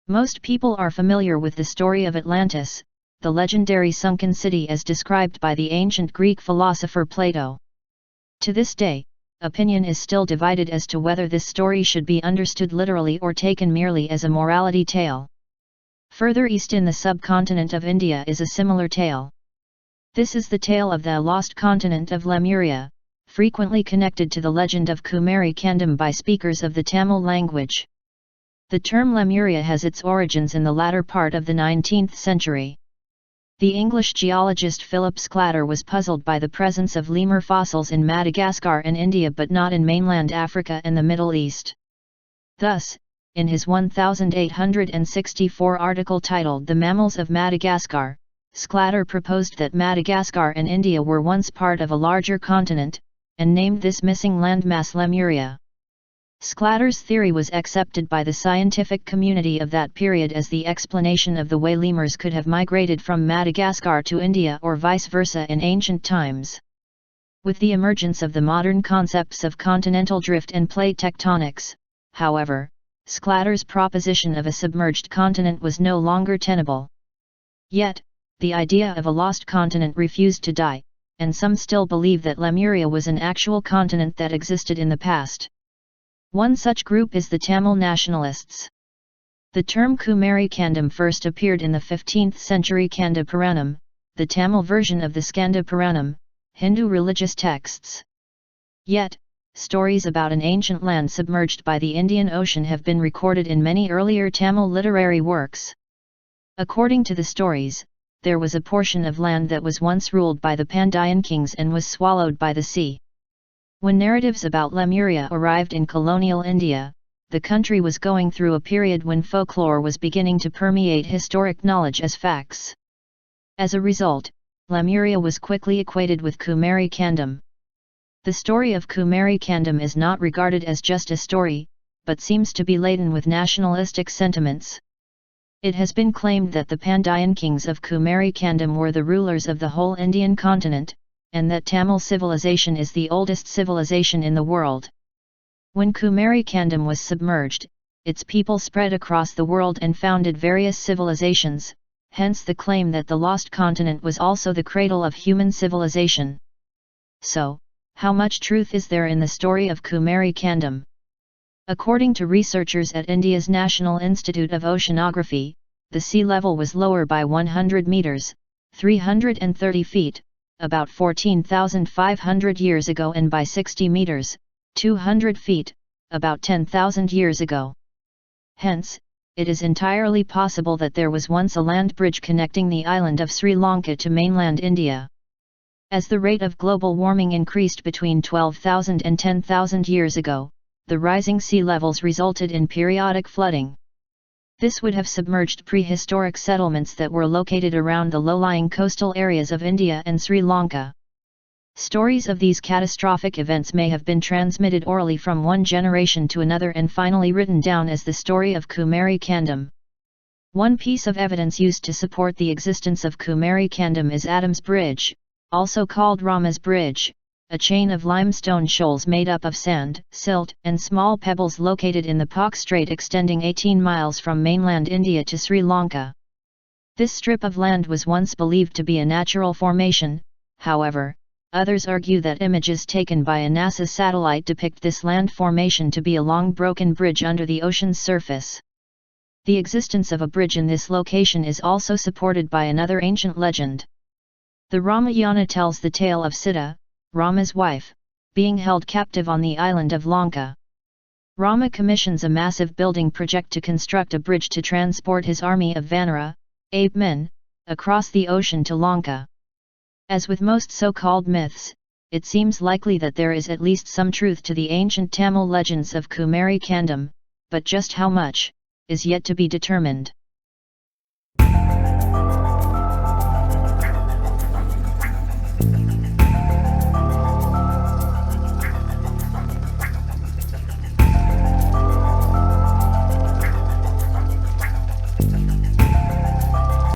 Most people are familiar with the story of Atlantis, the legendary sunken city as described by the ancient Greek philosopher Plato. To this day, opinion is still divided as to whether this story should be understood literally or taken merely as a morality tale. Further east in the subcontinent of India is a similar tale. This is the tale of the lost continent of Lemuria, frequently connected to the legend of Kumari Kandam by speakers of the Tamil language. The term Lemuria has its origins in the latter part of the 19th century. The English geologist Philip Sclater was puzzled by the presence of lemur fossils in Madagascar and India but not in mainland Africa and the Middle East. Thus, in his 1864 article titled The Mammals of Madagascar, Sclater proposed that Madagascar and India were once part of a larger continent, and named this missing landmass Lemuria. Sclater's theory was accepted by the scientific community of that period as the explanation of the way lemurs could have migrated from Madagascar to India or vice versa in ancient times. With the emergence of the modern concepts of continental drift and plate tectonics, however, Sclater's proposition of a submerged continent was no longer tenable. Yet, the idea of a lost continent refused to die, and some still believe that Lemuria was an actual continent that existed in the past. One such group is the Tamil nationalists. The term Kumari Kandam first appeared in the 15th century Kanda Puranam, the Tamil version of the Skanda Puranam, Hindu religious texts. Yet, stories about an ancient land submerged by the Indian Ocean have been recorded in many earlier Tamil literary works. According to the stories, there was a portion of land that was once ruled by the Pandyan kings and was swallowed by the sea. When narratives about Lemuria arrived in colonial India, the country was going through a period when folklore was beginning to permeate historic knowledge as facts. As a result, Lemuria was quickly equated with Kumari Kandam. The story of Kumari Kandam is not regarded as just a story, but seems to be laden with nationalistic sentiments. It has been claimed that the Pandyan kings of Kumari Kandam were the rulers of the whole Indian continent, and that Tamil civilization is the oldest civilization in the world. When Kumari Kandam was submerged, its people spread across the world and founded various civilizations, hence the claim that the lost continent was also the cradle of human civilization. So, how much truth is there in the story of Kumari Kandam? According to researchers at India's National Institute of Oceanography, the sea level was lower by 100 meters, 330 feet, about 14,500 years ago and by 60 meters, 200 feet, about 10,000 years ago. Hence, it is entirely possible that there was once a land bridge connecting the island of Sri Lanka to mainland India. As the rate of global warming increased between 12,000 and 10,000 years ago, the rising sea levels resulted in periodic flooding. This would have submerged prehistoric settlements that were located around the low-lying coastal areas of India and Sri Lanka. Stories of these catastrophic events may have been transmitted orally from one generation to another and finally written down as the story of Kumari Kandam. One piece of evidence used to support the existence of Kumari Kandam is Adam's Bridge, also called Rama's Bridge, a chain of limestone shoals made up of sand, silt, and small pebbles located in the Pak Strait extending 18 miles from mainland India to Sri Lanka. This strip of land was once believed to be a natural formation, however, others argue that images taken by a NASA satellite depict this land formation to be a long broken bridge under the ocean's surface. The existence of a bridge in this location is also supported by another ancient legend. The Ramayana tells the tale of Sita, Rama's wife, being held captive on the island of Lanka. Rama commissions a massive building project to construct a bridge to transport his army of Vanara, ape men, across the ocean to Lanka. As with most so-called myths, it seems likely that there is at least some truth to the ancient Tamil legends of Kumari Kandam, but just how much is yet to be determined.